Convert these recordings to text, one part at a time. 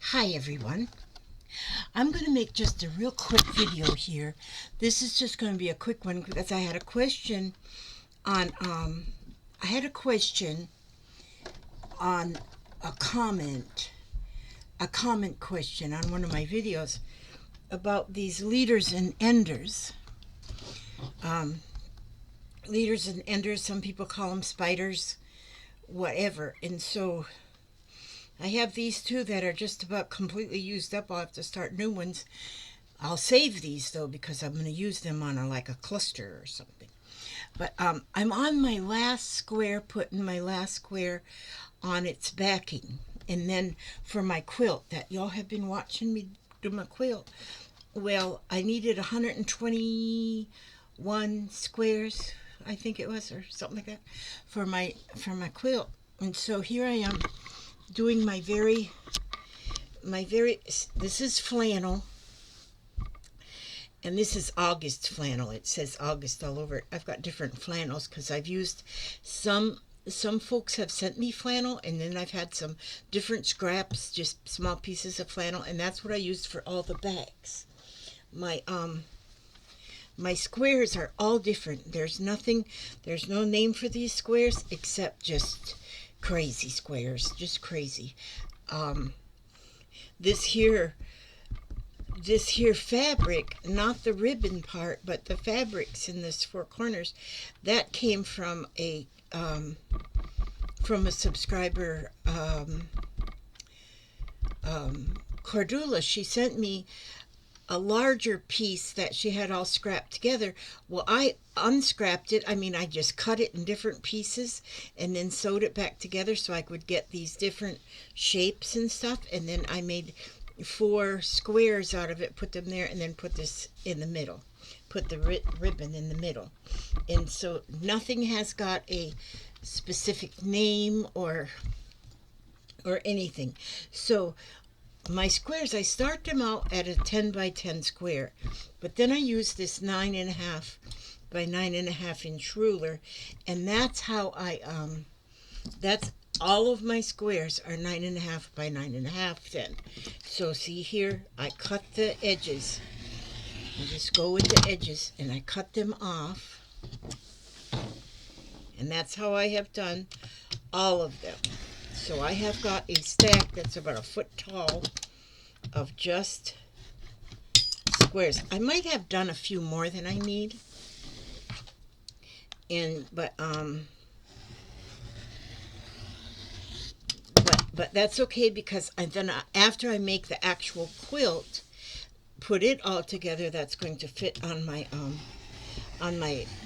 Hi everyone. I'm going to make just a real quick video here. This is just going to be a quick one because I had a question on I had a question on a comment question on one of my videos about these leaders and enders. Leaders and enders, some people call them spiders, whatever. And so I have these two that are just about completely used up. I'll have to start new ones. I'll save these though because I'm going to use them on like a cluster or something. But I'm on my last square, putting my last square on its backing. And then for my quilt that y'all have been watching me do my quilt, well, I needed 121 squares, I think it was, or something like that, for my quilt. And so here I am doing my very this is flannel, and this is August flannel. It says August all over it. I've got different flannels because I've used some folks have sent me flannel, and then I've had some different scraps, just small pieces of flannel, and that's what I used for all the bags. My squares are all different. There's no name for these squares except just crazy squares, just crazy. This here fabric, not the ribbon part, but the fabrics in this four corners, that came from a subscriber, Cordula. She sent me a larger piece that she had all scrapped together. Well, I unscrapped it. I mean, I just cut it in different pieces and then sewed it back together so I could get these different shapes and stuff. And then I made 4 squares out of it, put them there, and then put this in the middle. Put the ribbon in the middle. And so nothing has got a specific name or anything. So my squares, I start them out at a 10 by 10 square, but then I use this 9.5 by 9.5 inch ruler, and that's how that's all of my squares are 9.5 by 9.5 then. So see here, I cut the edges. I just go with the edges and I cut them off, and that's how I have done all of them. So I have got a stack that's about a foot tall of just squares. I might have done a few more than I need, but that's okay because then after I make the actual quilt, put it all together, that's going to fit on my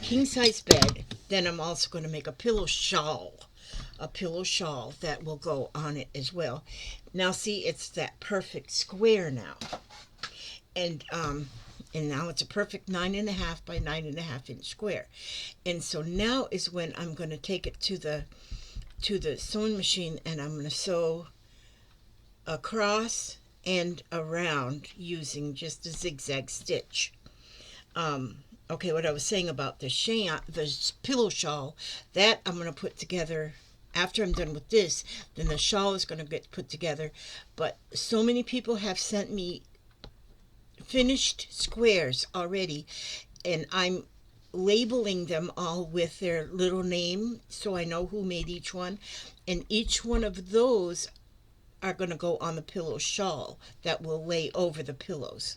king size bed. Then I'm also going to make a pillow shawl that will go on it as well. Now see, it's that perfect square now, and now it's a perfect 9.5 by 9.5 inch square. And so now is when I'm going to take it to the sewing machine, and I'm going to sew across and around using just a zigzag stitch. Okay, what I was saying about the pillow shawl, that I'm going to put together after I'm done with this. Then the shawl is going to get put together. But so many people have sent me finished squares already, and I'm labeling them all with their little name so I know who made each one. And each one of those are going to go on the pillow shawl that will lay over the pillows.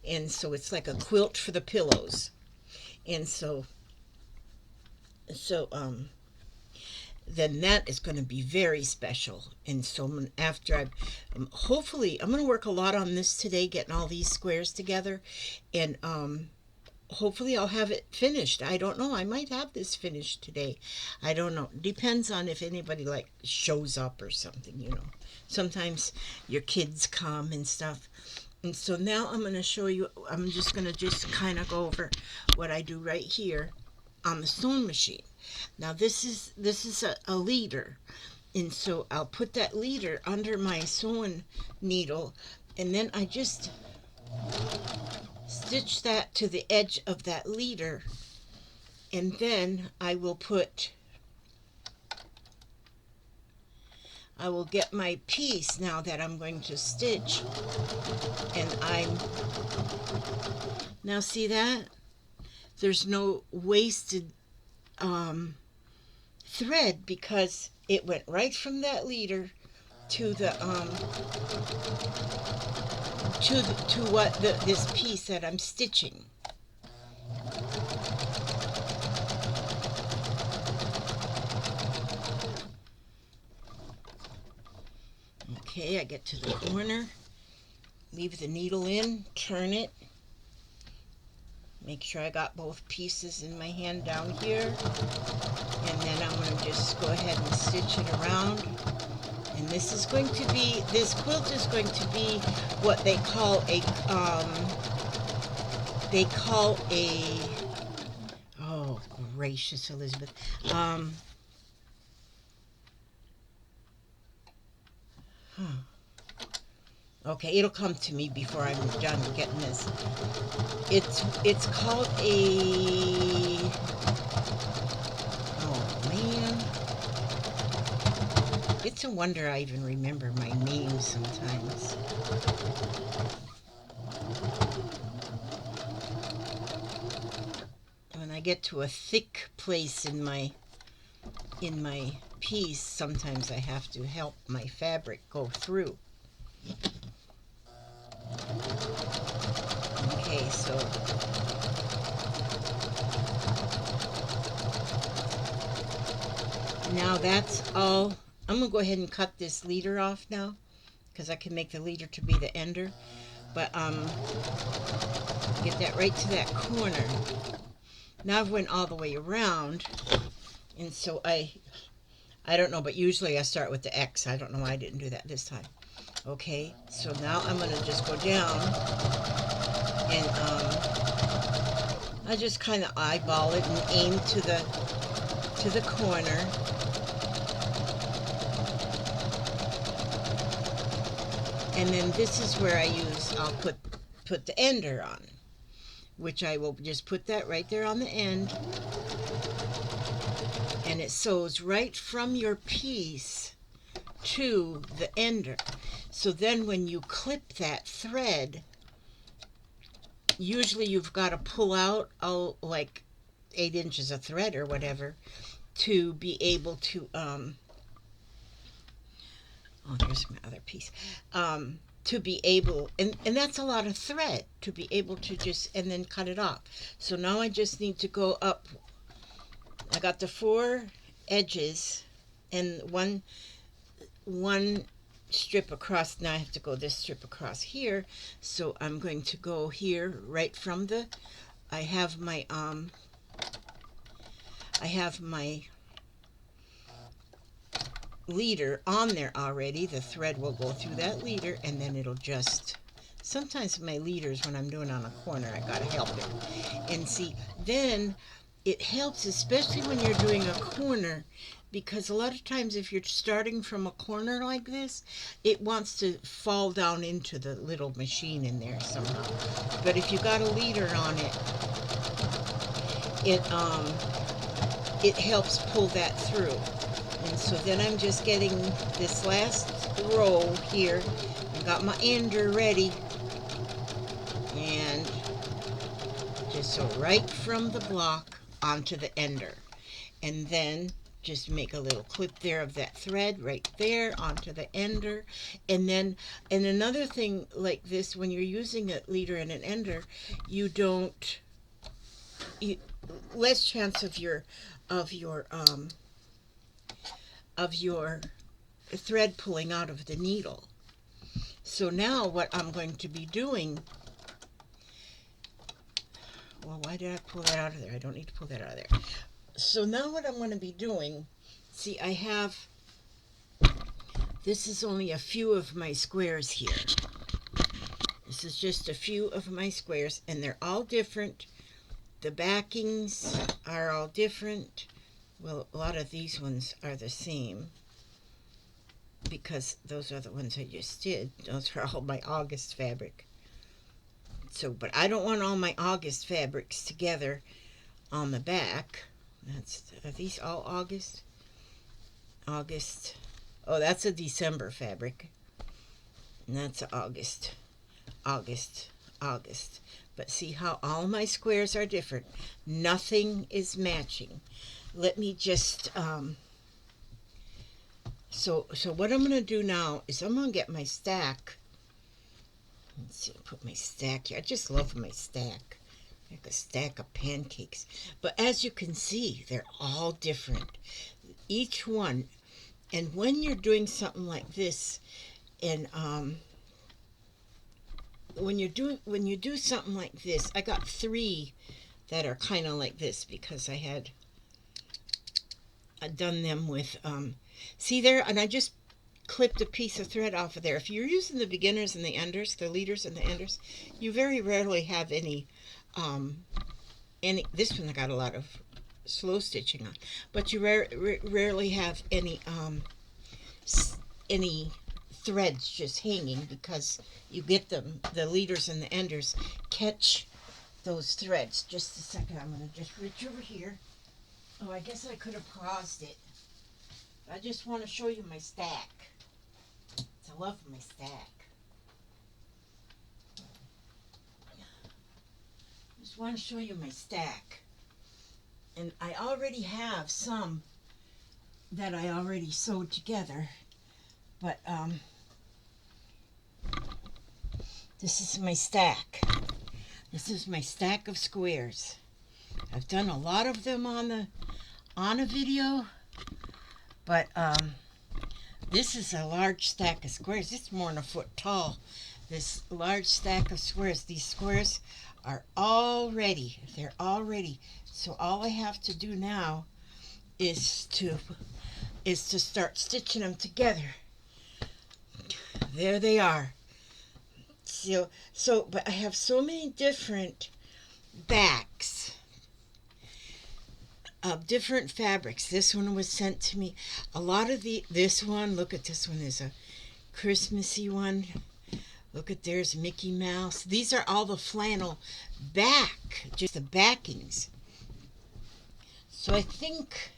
And so it's like a quilt for the pillows. And so then that is going to be very special. And so after hopefully I'm going to work a lot on this today, getting all these squares together, and hopefully I'll have it finished. I don't know, I might have this finished today. I don't know, depends on if anybody like shows up or something, sometimes your kids come and stuff. And so now I'm going to show you, I'm just going to kind of go over what I do right here on the sewing machine. Now this is a leader, and so I'll put that leader under my sewing needle, and then I just stitch that to the edge of that leader, and then I will put I will get my piece now that I'm going to stitch, and now see that? There's no wasted thread because it went right from that leader to the to what this piece that I'm stitching. Okay, I get to the corner, leave the needle in, turn it, make sure I got both pieces in my hand down here, and then I'm going to just go ahead and stitch it around. And this quilt is going to be what they call a, oh gracious Elizabeth, okay, it'll come to me before I'm done getting this. It's called a, oh man, it's a wonder I even remember my name sometimes. When I get to a thick place in my piece, sometimes I have to help my fabric go through. Okay, so now that's all. I'm gonna go ahead and cut this leader off now because I can make the leader to be the ender, but get that right to that corner. Now I've went all the way around, and so I don't know, but usually I start with the X. I don't know why I didn't do that this time. Okay, so now I'm gonna just go down, and I just kind of eyeball it and aim to the corner. And then this is where I'll put the ender on, which I will just put that right there on the end, and it sews right from your piece to the ender. So then when you clip that thread, usually you've got to pull out like 8 inches of thread or whatever to be able to oh, there's my other piece, to be able, and that's a lot of thread to be able to just, and then cut it off. So now I just need to go up. I got the 4 edges and one strip across. Now I have to go this strip across here, so I'm going to go here right from the, I have my leader on there already. The thread will go through that leader, and then it'll just, sometimes my leaders, when I'm doing on a corner, I gotta help it. And see, then it helps, especially when you're doing a corner, because a lot of times if you're starting from a corner like this, it wants to fall down into the little machine in there somehow. But if you got a leader on it, it helps pull that through. And so then I'm just getting this last row here. I got my ender ready, and just so right from the block onto the ender, and then just make a little clip there of that thread right there onto the ender. And then, and another thing like this, when you're using a leader and an ender, you don't, less chance of your thread pulling out of the needle. So now what I'm going to be doing, well, why did I pull that out of there? I don't need to pull that out of there. So now what I'm going to be doing, see, I have, this is only a few of my squares here. This is just a few of my squares, and they're all different. The backings are all different. Well, a lot of these ones are the same, because those are the ones I just did. Those are all my August fabric. So, but I don't want all my August fabrics together on the back. Are these all August? August. Oh, that's a December fabric. And that's August. August. August. But see how all my squares are different. Nothing is matching. Let me just so what I'm going to do now is I'm going to get my stack. Let's see, put my stack here. I just love my stack. Like a stack of pancakes. But as you can see, they're all different. Each one. And when you're doing something like this, and when you do something like this, I got 3 that are kind of like this because I had done them with see there, and I just clipped a piece of thread off of there. If you're using the beginners and the enders, the leaders and the enders, you very rarely have any this one I got a lot of slow stitching on, but you rarely have any threads just hanging because you get them, the leaders and the enders catch those threads. Just a second, I'm going to just reach over here. Oh, I guess I could have paused it. I just want to show you my stack. I love my stack. Just want to show you my stack. And I already have some that I already sewed together. But this is my stack. This is my stack of squares. I've done a lot of them on a video, but this is a large stack of squares. It's more than a foot tall. This large stack of squares. These squares are all ready. They're all ready. So all I have to do now is to start stitching them together. There they are. But I have so many different backs of different fabrics. This one was sent to me. A lot of this one, look at this one, is a Christmassy one. Look at there's Mickey Mouse. These are all the flannel back, just the backings. So I think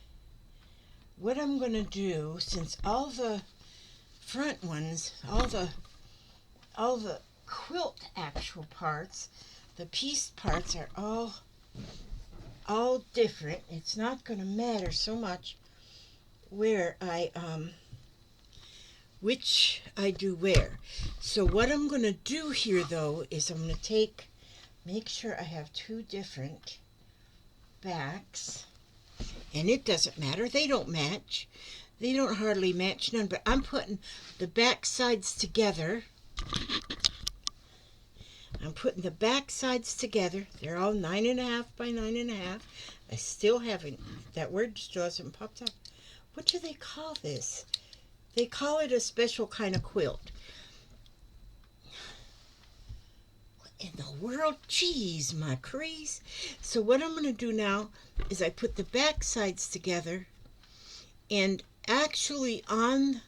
what I'm going to do, since all the front ones, all the quilt actual parts, the piece parts are all different. It's not going to matter so much where which I do where. So what I'm going to do here though is I'm going to make sure I have 2 different backs, and it doesn't matter, they don't match, they don't hardly match none, but I'm putting the back sides together. I'm putting the back sides together. They're all 9.5 by 9.5. I still haven't, that word still hasn't popped up. What do they call this? They call it a special kind of quilt. What in the world? Jeez, my crease. So what I'm going to do now is I put the back sides together, and actually on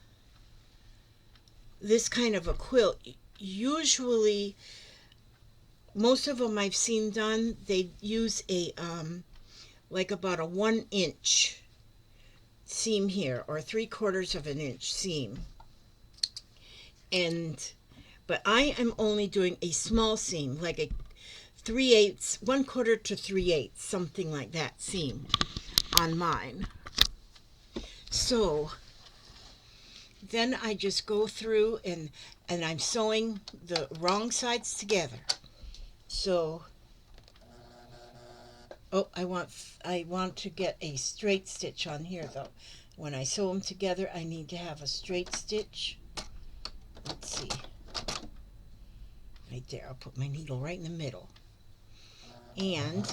this kind of a quilt, usually most of them I've seen done, they use a like about a 1-inch seam here, or 3/4 of an inch seam. But I am only doing a small seam, like a 3/8, 1/4 to 3/8, something like that seam on mine. So then I just go through and I'm sewing the wrong sides together. So, oh, I want to get a straight stitch on here though. When I sew them together, I need to have a straight stitch. Let's see. Right there, I'll put my needle right in the middle. And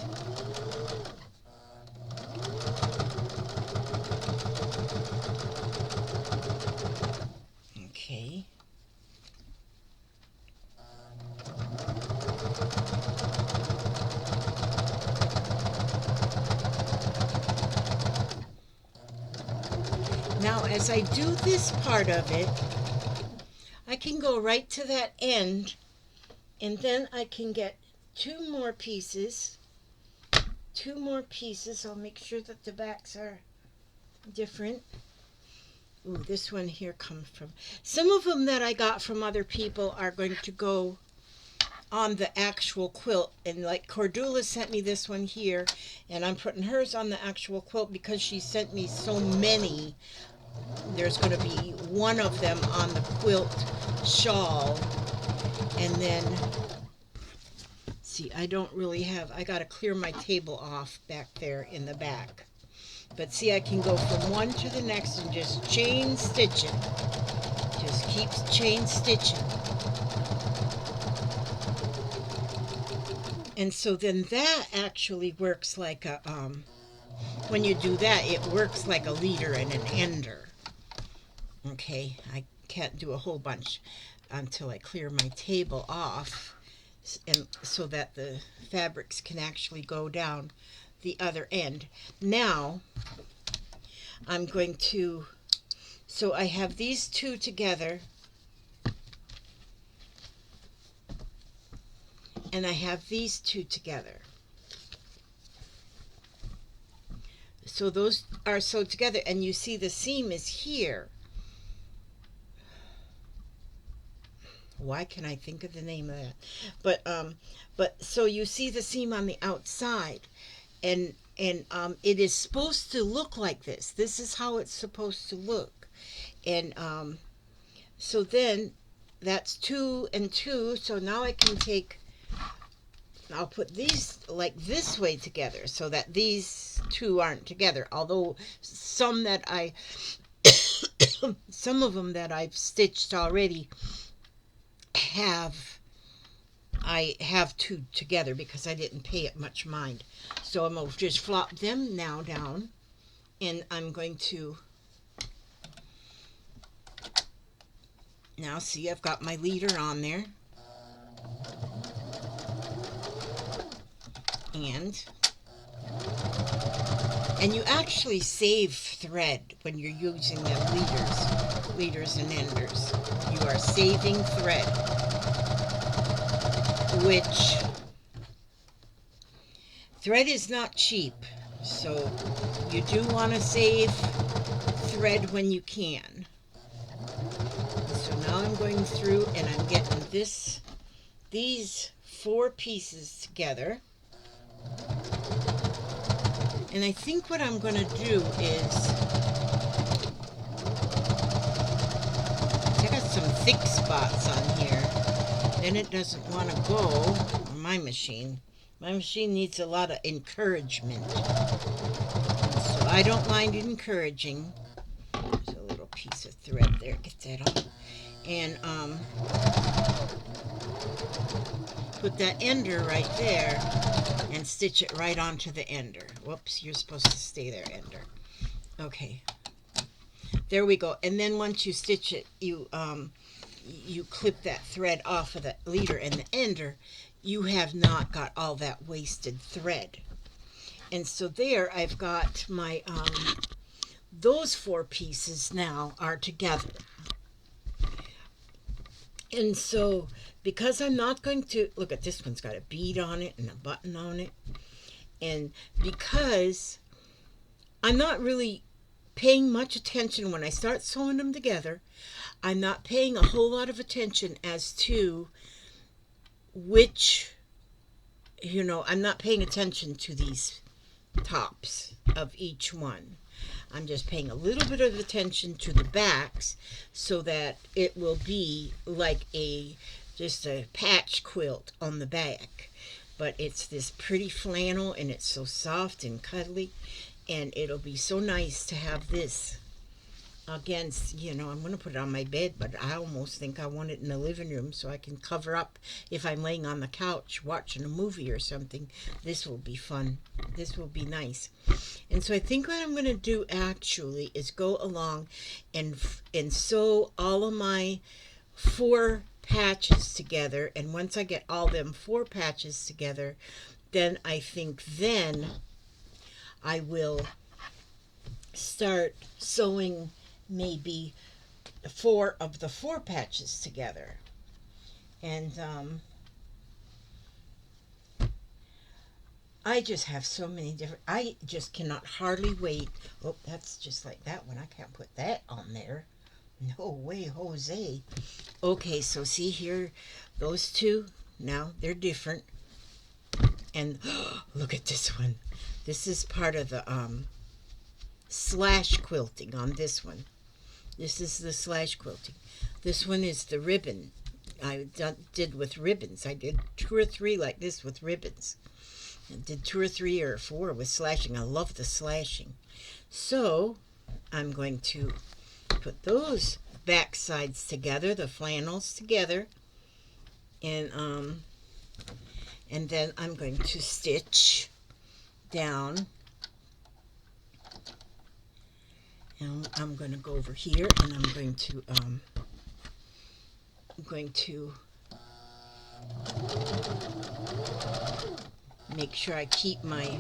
okay. Now, as I do this part of it, I can go right to that end, and then I can get 2 more pieces. 2 more pieces. I'll make sure that the backs are different. Ooh, this one here comes from, some of them that I got from other people are going to go on the actual quilt. And like Cordula sent me this one here, and I'm putting hers on the actual quilt because she sent me so many. There's going to be one of them on the quilt shawl. And then, see, I don't really have, I got to clear my table off back there in the back. But see, I can go from one to the next and just chain stitch it. Just keeps chain stitching. And so then that actually works like a, when you do that, it works like a leader and an ender. Okay, I can't do a whole bunch until I clear my table off, and so that the fabrics can actually go down the other end. Now, I'm going to, so I have these two together, and I have these two together. So those are sewed together, and you see the seam is here. Why can I think of the name of that? But so you see the seam on the outside, and it is supposed to look like this. This is how it's supposed to look, and so then that's 2 and 2. So now I can take, I'll put these like this way together so that these two aren't together. Although some that I, some of them that I've stitched already I have two together because I didn't pay it much mind. So I'm going to just flop them now down, and I'm going to, now see, I've got my leader on there, and you actually save thread when you're using them leaders and enders. You are saving thread, which thread is not cheap, so you do want to save thread when you can. So now I'm going through and I'm getting these 4 pieces together. And I think what I'm going to do is, I got some thick spots on here, then it doesn't want to go on my machine. My machine needs a lot of encouragement, so I don't mind encouraging. There's a little piece of thread there, get that off, and put that ender right there and stitch it right onto the ender. Whoops, you're supposed to stay there, ender. Okay, there we go. And then once you stitch it, you clip that thread off of the leader and the ender. You have not got all that wasted thread. And so there I've got my those 4 pieces now are together. And so because I'm not going to, look at this one's got a bead on it and a button on it, and because I'm not really paying much attention when I start sewing them together, I'm not paying a whole lot of attention as to which, I'm not paying attention to these tops of each one. I'm just paying a little bit of attention to the backs so that it will be like just a patch quilt on the back. But it's this pretty flannel, and it's so soft and cuddly, and it'll be so nice to have this against, I'm going to put it on my bed, but I almost think I want it in the living room so I can cover up if I'm laying on the couch watching a movie or something. This will be fun. This will be nice. And so I think what I'm going to do actually is go along and sew all of my 4 patches together. And once I get all them 4 patches together, then I think then I will start sewing maybe 4 of the 4 patches together. And I just have so many different, I just cannot hardly wait. Oh, that's just like that one. I can't put that on there. No way, Jose. Okay, so see here, those two, now they're different. And look at this one. This is part of the slash quilting on this one. This is the slash quilting. This one is the ribbon. Did with ribbons. I did 2 or 3 like this with ribbons. I did 2 or 3 or 4 with slashing. I love the slashing. So I'm going to put those back sides together, the flannels together, and then I'm going to stitch down. And I'm going to go over here, and I'm going to make sure I keep my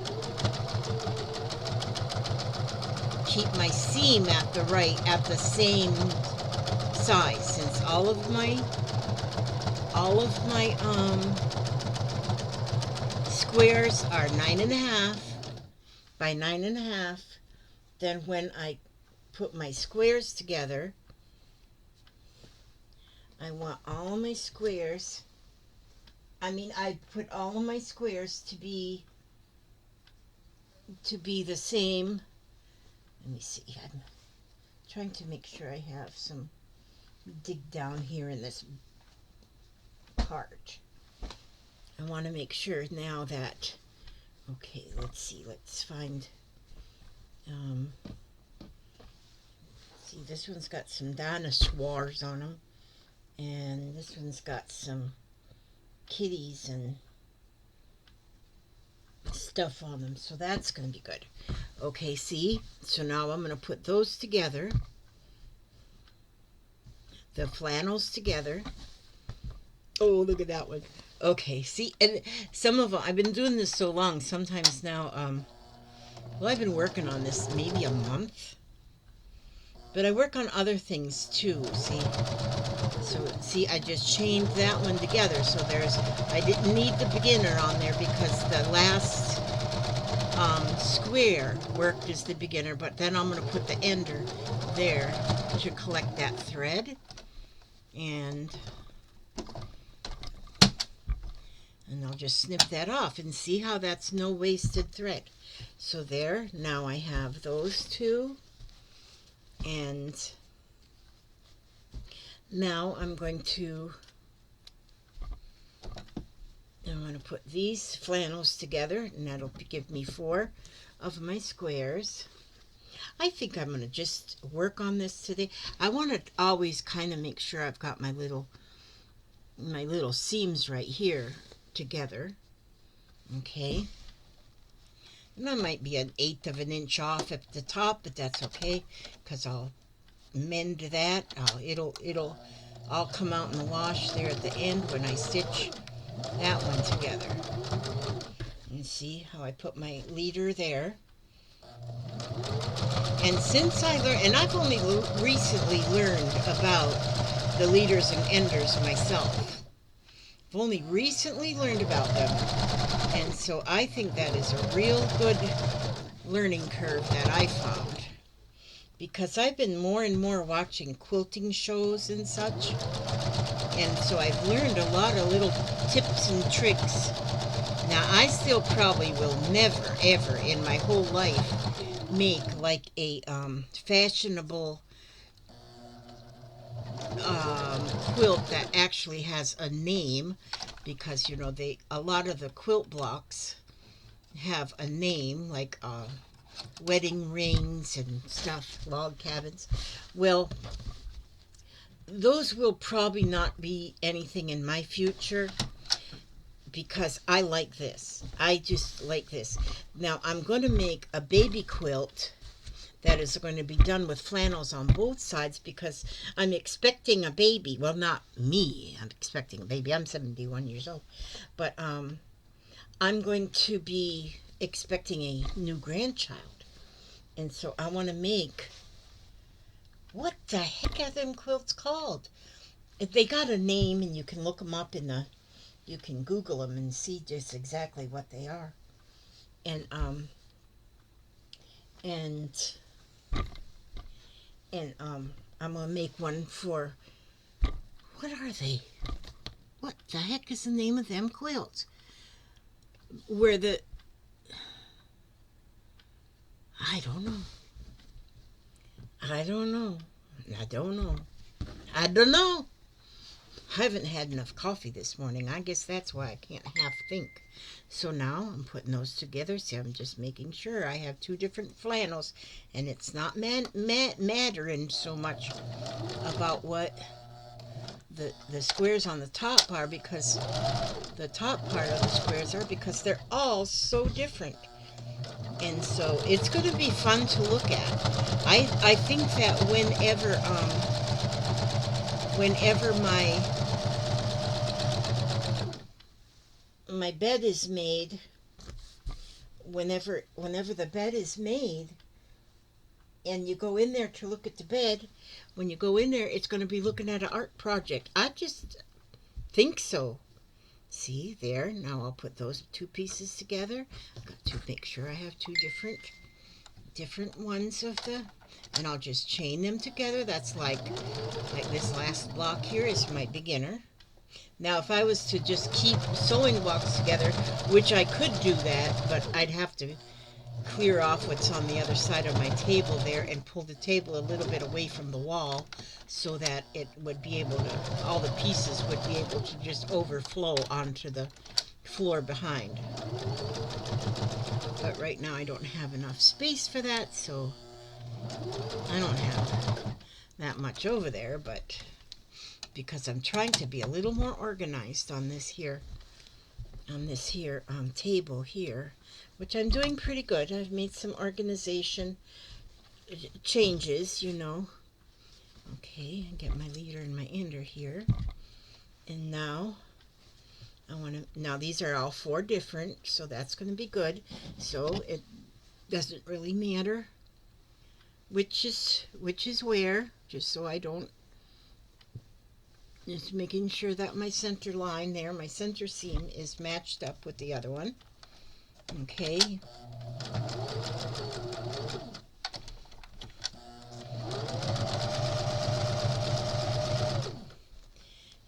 seam at the same size, since all of my squares are 9.5 by 9.5. Then when I put my squares together, I want all my squares, I put all of my squares to be the same. Let me see, I'm trying to make sure I have some dig down here in this part. I want to make sure now that, okay, let's see, let's find, see, this one's got some dinosaurs on them, and this one's got some kitties and stuff on them, so that's going to be good. Okay, see, so now I'm going to put those together, the flannels together. Oh, look at that one. Okay, see, and some of them, I've been doing this so long, sometimes now, well, I've been working on this maybe a month, but I work on other things too, see. So, see, I just chained that one together, so I didn't need the beginner on there because the last square worked as the beginner, but then I'm going to put the ender there to collect that thread, and I'll just snip that off, and see how that's no wasted thread. So there, now I have those two, and now I'm going to put these flannels together, and that'll give me 4 of my squares. I think I'm going to just work on this today. I want to always kind of make sure I've got my little seams right here together. Okay. And I might be 1/8 of an inch off at the top, but that's okay, because I'll mend that. It'll all come out in the wash there at the end when I stitch that one together. And see how I put my leader there. And since I learned, and I've only recently learned about the leaders and enders myself. I've only recently learned about them. And so I think that is a real good learning curve that I found. Because I've been more and more watching quilting shows and such. And so I've learned a lot of little tips and tricks. Now, I still probably will never, ever in my whole life make like a fashionable quilt that actually has a name, because you know a lot of the quilt blocks have a name, like wedding rings and stuff, log cabins. Well, those will probably not be anything in my future, because I like this. I just like this. Now I'm going to make a baby quilt that is going to be done with flannels on both sides, because I'm expecting a baby. Well, not me. I'm expecting a baby. I'm 71 years old. But I'm going to be expecting a new grandchild. And so I want to make, what the heck are them quilts called? They got a name, and you can look them up you can Google them and see just exactly what they are. and and I'm gonna make one for, what are they? What the heck is the name of them quilts? Where the, I don't know. I don't know. I don't know. I don't know. I haven't had enough coffee this morning. I guess that's why I can't half think. So now I'm putting those together. See, I'm just making sure I have two different flannels, and it's not mattering so much about what the squares on the top are, because the top part of the squares are, because they're all so different. And so it's going to be fun to look at. I think that whenever my bed is made, whenever the bed is made, and you go in there to look at the bed, when you go in there, it's going to be looking at an art project. I just think so. See there, now I'll put those two pieces together. I've got to make sure I have two different ones of the, and I'll just chain them together. That's like this last block here is my beginner. Now if I was to just keep sewing blocks together, which I could do that, but I'd have to clear off what's on the other side of my table there and pull the table a little bit away from the wall, so that it would be able to, all the pieces would be able to just overflow onto the floor behind. But right now I don't have enough space for that, so I don't have that much over there, but because I'm trying to be a little more organized on this here table here, which I'm doing pretty good. I've made some organization changes, you know. Okay, get my leader and my ender here. And now now these are all four different, so that's going to be good. So it doesn't really matter which is where, just so I don't, just making sure that my center line there, my center seam is matched up with the other one. Okay.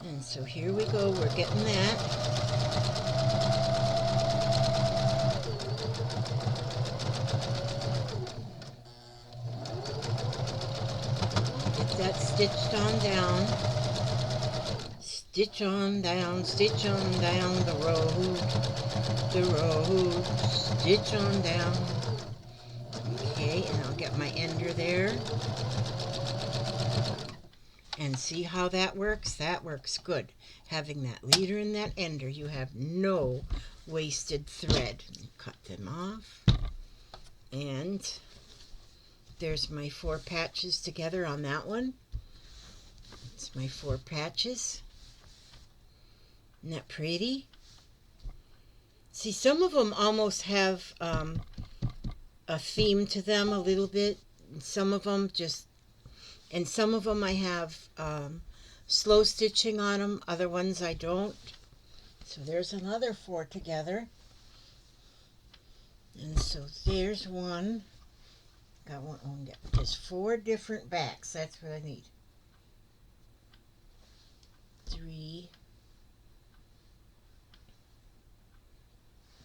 And so here we go, we're getting that. Get that stitched on down. Stitch on down the road, stitch on down. Okay, and I'll get my ender there. And see how that works? That works good. Having that leader and that ender, you have no wasted thread. Cut them off. And there's my four patches together on that one. It's my four patches. Isn't that pretty? See, some of them almost have a theme to them a little bit. And some of them just, and some of them I have slow stitching on them. Other ones I don't. So there's another four together. And so there's one. Got one. Oh, there's four different backs. That's what I need. 3,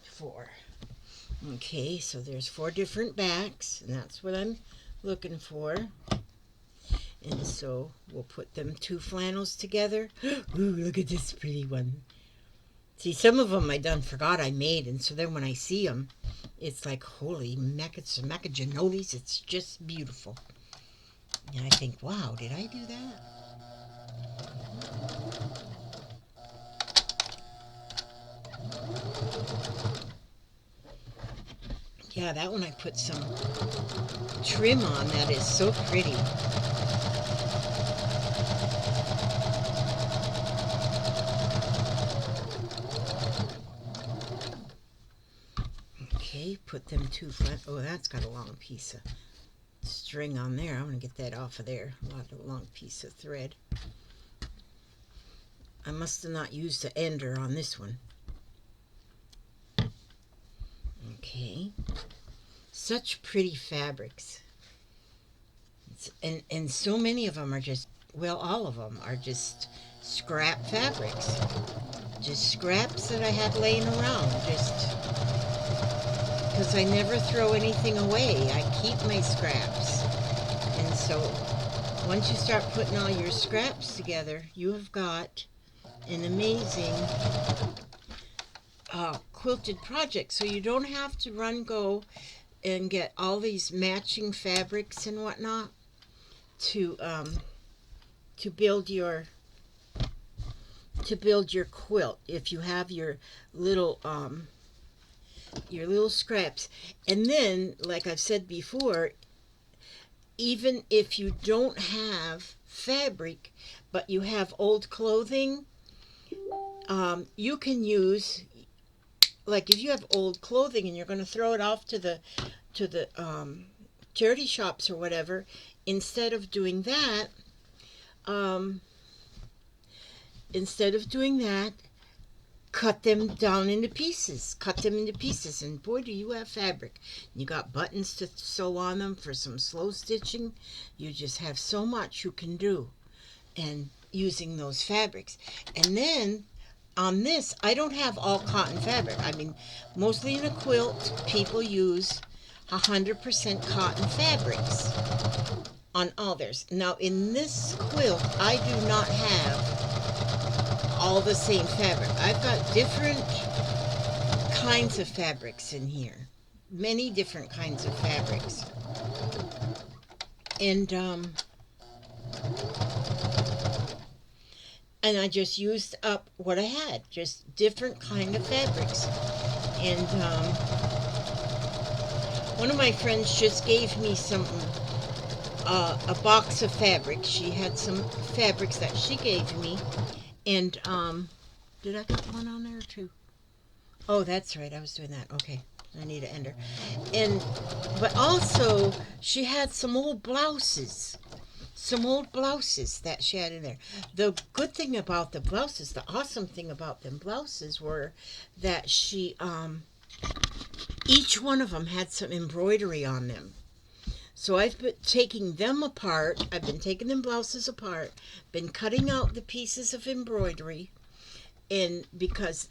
4. Okay, so there's four different backs, and that's what I'm looking for. And so we'll put them two flannels together. Ooh, look at this pretty one. See, some of them I done forgot I made, and so then when I see them, it's like, holy macajanolis, it's just beautiful. And I think, wow, did I do that? Yeah, that one I put some trim on. That is so pretty. Okay, put them two flat. Oh, that's got a long piece of string on there. I'm going to get that off of there. A long piece of thread. I must have not used the ender on this one. Okay. Such pretty fabrics. And so many of them are just, well, all of them are just scrap fabrics. Just scraps that I had laying around. Just because I never throw anything away. I keep my scraps. And so once you start putting all your scraps together, you have got an amazing quilted project. So you don't have to go and get all these matching fabrics and whatnot to build your quilt. If you have your little scraps, and then, like I've said before, even if you don't have fabric but you have old clothing, you can use, like, if you have old clothing and you're going to throw it off to the charity shops or whatever, instead of doing that, um, cut them down into pieces. Cut them into pieces, and boy, do you have fabric. You got buttons to sew on them for some slow stitching. You just have so much you can do, and using those fabrics. And then on this, I don't have all cotton fabric. I mean, mostly in a quilt, people use 100% cotton fabrics on all theirs. Now, in this quilt, I do not have all the same fabric. I've got different kinds of fabrics in here. Many different kinds of fabrics. And I just used up what I had, just different kind of fabrics. And one of my friends just gave me a box of fabric. She had some fabrics that she gave me, and did I get one on there or two? Oh, that's right, I was doing that. Okay, I need to end her. But also she had some old blouses that she had in there. The good thing about the blouses, the awesome thing about them blouses, were that she each one of them had some embroidery on them. So I've been taking them apart. I've been taking them blouses apart, been cutting out the pieces of embroidery, and because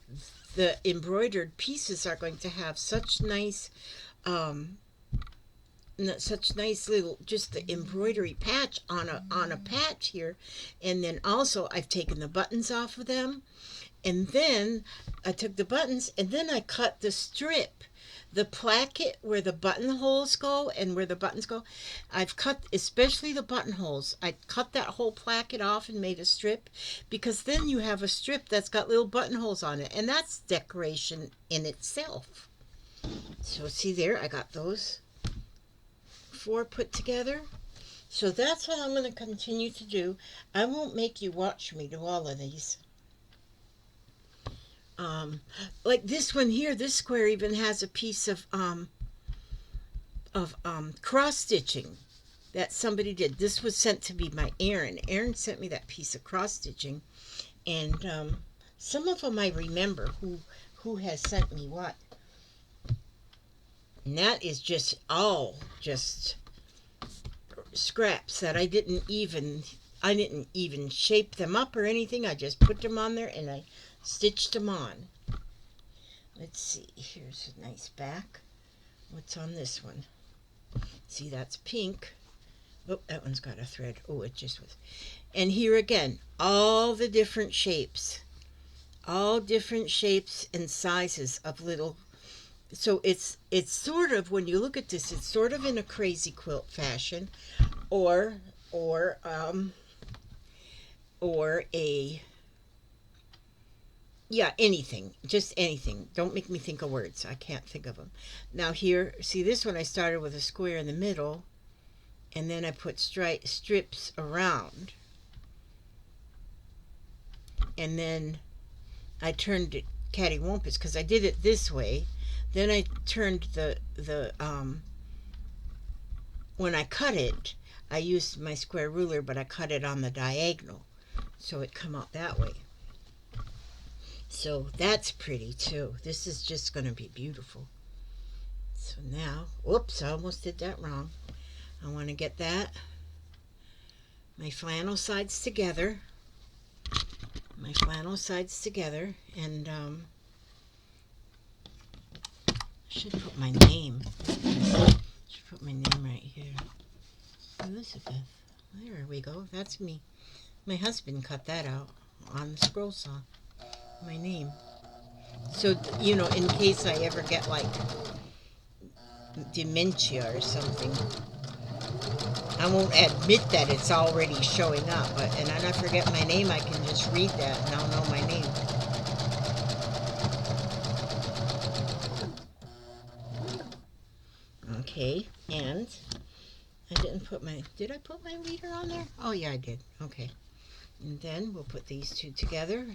the embroidered pieces are going to have such nice little, just the embroidery patch on a patch here. And then also I've taken the buttons off of them, and then I took the buttons and then I cut the strip, the placket where the buttonholes go and where the buttons go. I've cut, especially the buttonholes, I cut that whole placket off and made a strip, because then you have a strip that's got little buttonholes on it, and that's decoration in itself. So see there, I got those 4 put together. So that's what I'm going to continue to do. I won't make you watch me do all of these. Like this one here, this square even has a piece of cross stitching that somebody did. This was sent to me by Erin. Erin sent me that piece of cross stitching, and some of them I remember who has sent me what. And that is just all just scraps that I didn't even shape them up or anything. I just put them on there and I stitched them on. Let's see, here's a nice back. What's on this one? See, that's pink. Oh, that one's got a thread. Oh, it just was. And here again, all the different shapes. All different shapes and sizes of little. So it's sort of, when you look at this, it's sort of in a crazy quilt fashion, or a, yeah, anything, just anything. Don't make me think of words. I can't think of them. Now here, see this one, I started with a square in the middle, and then I put strips around, and then I turned it cattywampus because I did it this way. Then I turned when I cut it, I used my square ruler, but I cut it on the diagonal, so it come out that way. So that's pretty too. This is just going to be beautiful. So now, whoops, I almost did that wrong. I want to get my flannel sides together. My flannel sides together, and I should put my name. I should put my name right here. Elizabeth. There we go. That's me. My husband cut that out on the scroll saw. My name. So, you know, in case I ever get like dementia or something, I won't admit that it's already showing up, and then I forget my name, I can just read that and I'll know my name. Okay, and did I put my leader on there? Oh yeah, I did. Okay. And then we'll put these two together.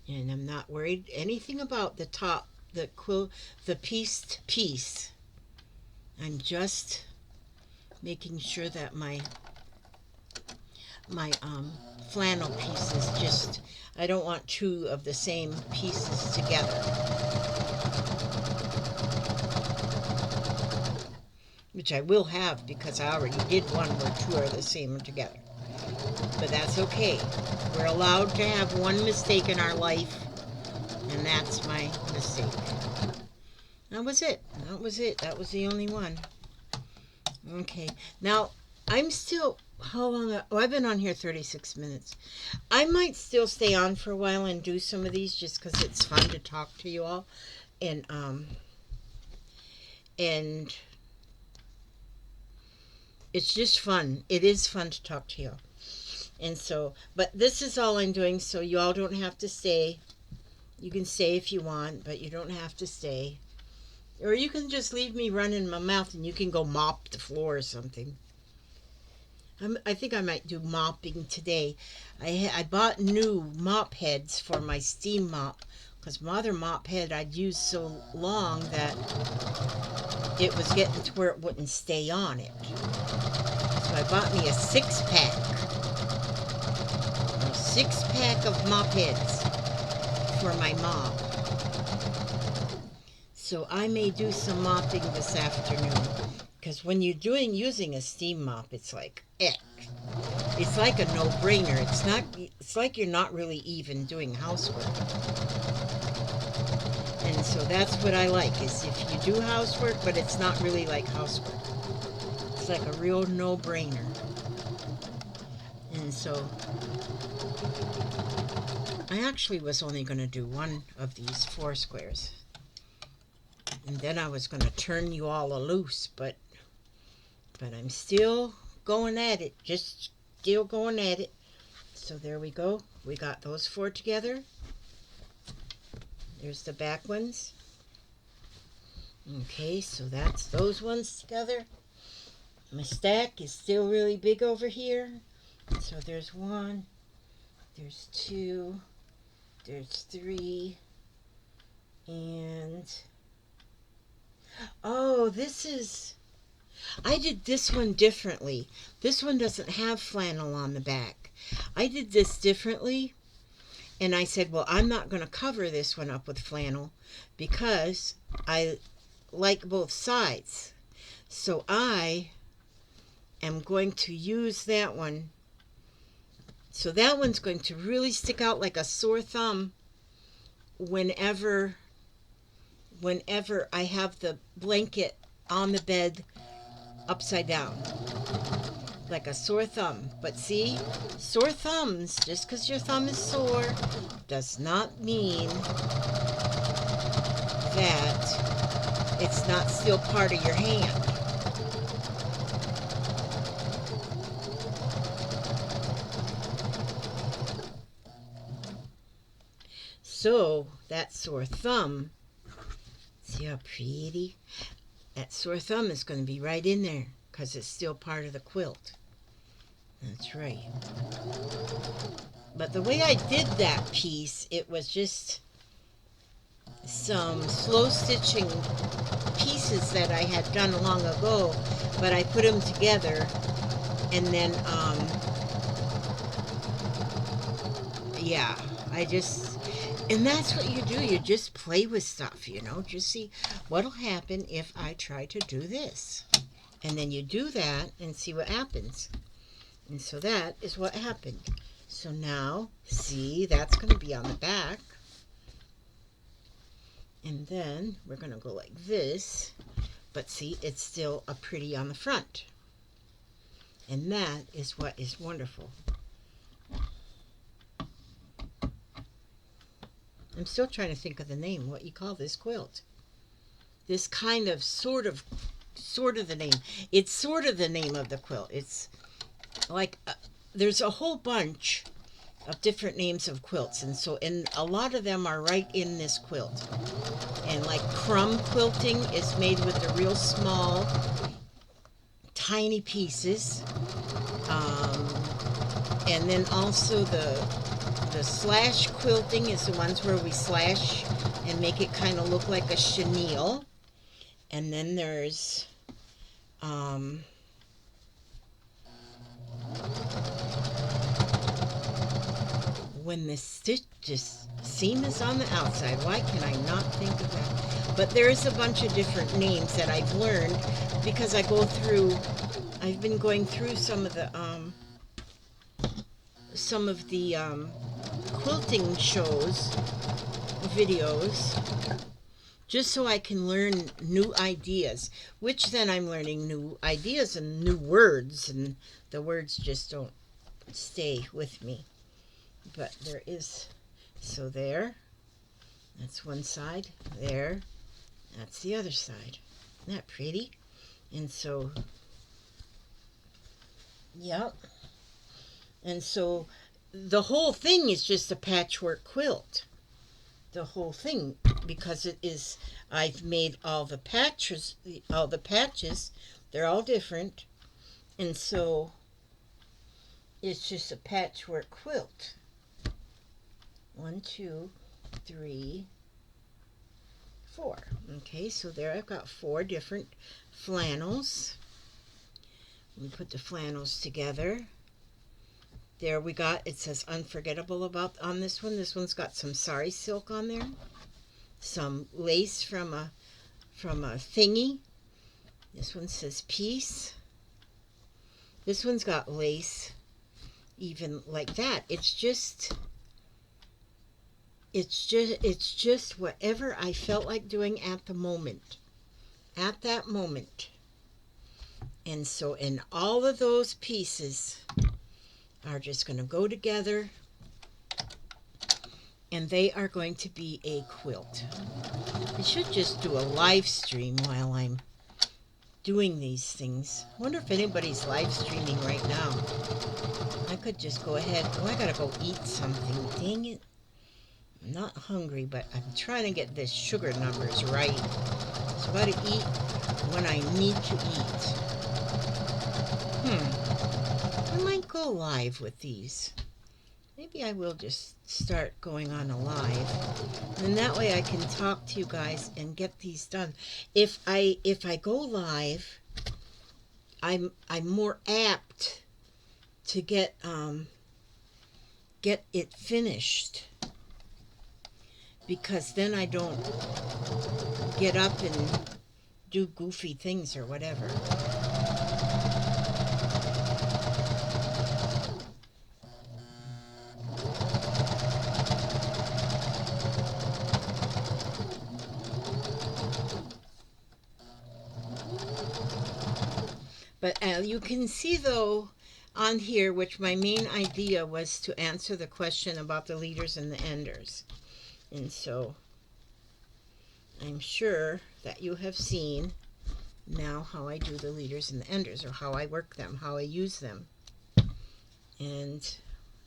And I'm not worried anything about the top, the pieced piece. I'm just making sure that my flannel pieces just, I don't want two of the same pieces together. Which I will have because I already did one where two are the same together. But that's okay. We're allowed to have one mistake in our life, and that's my mistake. That was it. That was it. That was the only one. Okay. Now, I'm still, how long? Oh, I've been on here 36 minutes. I might still stay on for a while and do some of these just because it's fun to talk to you all. And it's just fun. It is fun to talk to you. And so, but this is all I'm doing, so you all don't have to stay. You can stay if you want, but you don't have to stay. Or you can just leave me running my mouth and you can go mop the floor or something. I think I might do mopping today. I bought new mop heads for my steam mop because my other mop head I'd used so long that it was getting to where it wouldn't stay on it. So I bought me a 6-pack. A 6-pack of mop heads for my mop. So I may do some mopping this afternoon. Because when you're using a steam mop, it's like, it's like a no-brainer. It's like you're not really even doing housework. And so that's what I like, is if you do housework, but it's not really like housework. It's like a real no-brainer. And so I actually was only going to do one of these 4 squares. And then I was going to turn you all loose, but I'm still going at it, just still going at it. So there we go. We got those 4 together. There's the back ones. Okay, so that's those ones together. My stack is still really big over here. So there's 1, there's 2, there's 3, and oh, I did this one differently. This one doesn't have flannel on the back. I did this differently, and I said, well, I'm not going to cover this one up with flannel because I like both sides. So I am going to use that one. So that one's going to really stick out like a sore thumb whenever I have the blanket on the bed upside down, like a sore thumb. But see, sore thumbs, just because your thumb is sore does not mean that it's not still part of your hand. So that sore thumb, see how pretty? That sore thumb is going to be right in there because it's still part of the quilt. That's right. But the way I did that piece, it was just some slow stitching pieces that I had done long ago, but I put them together and then, yeah, And that's what you do. You just play with stuff, you know, just see what'll happen if I try to do this. And then you do that and see what happens. And so that is what happened. So now, see, that's going to be on the back. And then we're going to go like this. But see, it's still a pretty on the front. And that is what is wonderful. I'm still trying to think of the name, what you call this quilt. This kind of, sort of the name. It's sort of the name of the quilt. It's like, there's a whole bunch of different names of quilts. And a lot of them are right in this quilt. And like crumb quilting is made with the real small, tiny pieces. And then also the slash quilting is the ones where we slash and make it kind of look like a chenille. And then there's when the seam is on the outside. Why can I not think of that? But there is a bunch of different names that I've learned because I've been going through some of the quilting shows, videos, just so I can learn new ideas, which then I'm learning new ideas and new words, and the words just don't stay with me. But there is, so there, that's one side, there, that's the other side. Isn't that pretty? And so, yep. And so the whole thing is just a patchwork quilt. The whole thing, because it is, I've made all the patches, they're all different. And so it's just a patchwork quilt. 1, 2, 3, 4. Okay, so there I've got 4 different flannels. We put the flannels together. There we got, it says unforgettable about on this one. This one's got some sari silk on there, some lace from a thingy. This one says peace. This one's got lace even like that. It's just whatever I felt like doing at the moment. At that moment. And so in all of those pieces are just going to go together, and they are going to be a quilt. I should just do a live stream while I'm doing these things. I wonder if anybody's live streaming right now. I could just go ahead. Oh, I gotta go eat something. Dang it. I'm not hungry, but I'm trying to get the sugar numbers right. So I gotta eat when I need to eat. I might go live with these. Maybe I will just start going on a live, and that way I can talk to you guys and get these done. If I go live, I'm more apt to get it finished, because then I don't get up and do goofy things or whatever. But you can see, though, on here, which my main idea was to answer the question about the leaders and the enders. And so I'm sure that you have seen now how I do the leaders and the enders, or how I work them, how I use them. And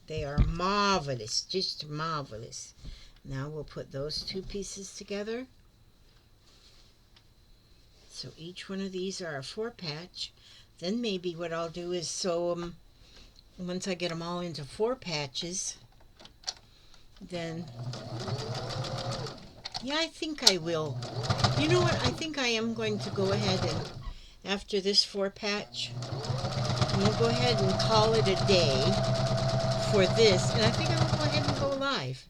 they are marvelous, just marvelous. Now we'll put those 2 pieces together. So each one of these are a 4-patch. Then maybe what I'll do is sew them, once I get them all into 4 patches, then, yeah, I think I will. You know what, I think I am going to go ahead and, after this 4-patch, I'm going to go ahead and call it a day for this, and I think I'm going to go ahead and go live.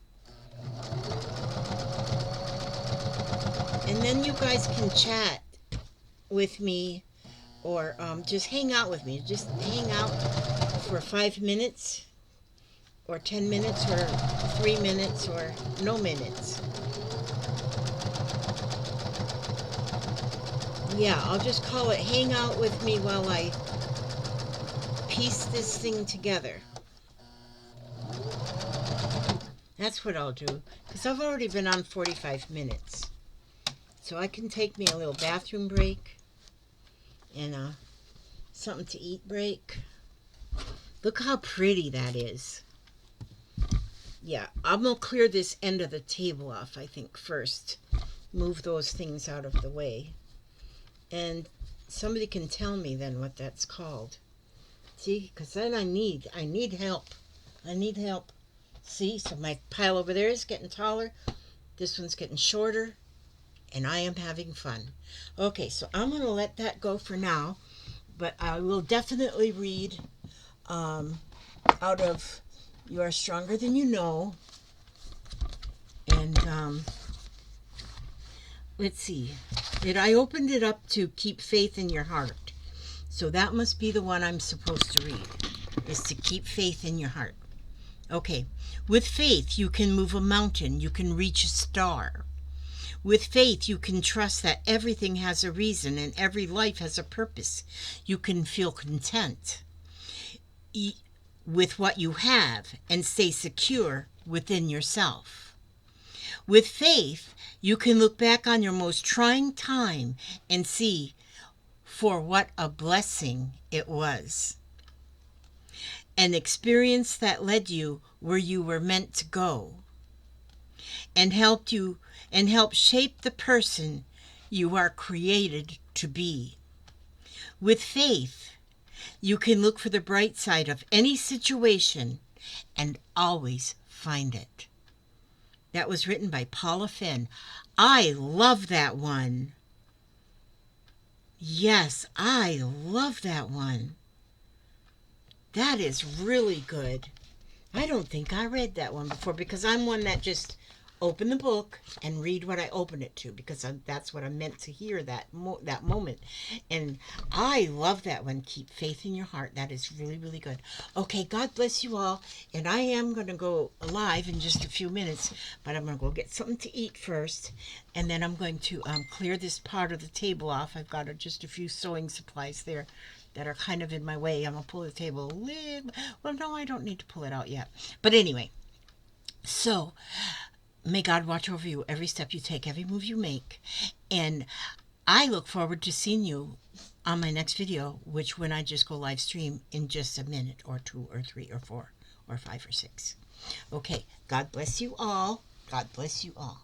And then you guys can chat with me, or just hang out with me. Just hang out for 5 minutes, or 10 minutes, or 3 minutes, or no minutes. Yeah, I'll just call it hang out with me while I piece this thing together. That's what I'll do, because I've already been on 45 minutes. So I can take me a little bathroom break and something to eat break. Look how pretty that is. Yeah, I'm going to clear this end of the table off, I think, first. Move those things out of the way. And somebody can tell me then what that's called. See, because then I need help. I need help. See, so my pile over there is getting taller. This one's getting shorter. And I am having fun. Okay, so I'm going to let that go for now. But I will definitely read out of You Are Stronger Than You Know. And let's see. I opened it up to Keep Faith in Your Heart. So that must be the one I'm supposed to read, is to keep faith in your heart. Okay. With faith, you can move a mountain. You can reach a star. With faith, you can trust that everything has a reason and every life has a purpose. You can feel content with what you have and stay secure within yourself. With faith, you can look back on your most trying time and see for what a blessing it was. An experience that led you where you were meant to go and helped shape the person you are created to be. With faith, you can look for the bright side of any situation and always find it. That was written by Paula Finn. I love that one. Yes, I love that one. That is really good. I don't think I read that one before, because I'm one that just open the book and read what I open it to, because that's what I'm meant to hear that moment. And I love that one. Keep faith in your heart. That is really, really good. Okay, God bless you all. And I am going to go live in just a few minutes, but I'm going to go get something to eat first. And then I'm going to clear this part of the table off. I've got just a few sewing supplies there that are kind of in my way. I'm going to pull the table a little. Well, no, I don't need to pull it out yet. But anyway, so may God watch over you every step you take, every move you make. And I look forward to seeing you on my next video, which when I just go live stream in just a minute or 2 or 3 or 4 or 5 or 6. Okay, God bless you all. God bless you all.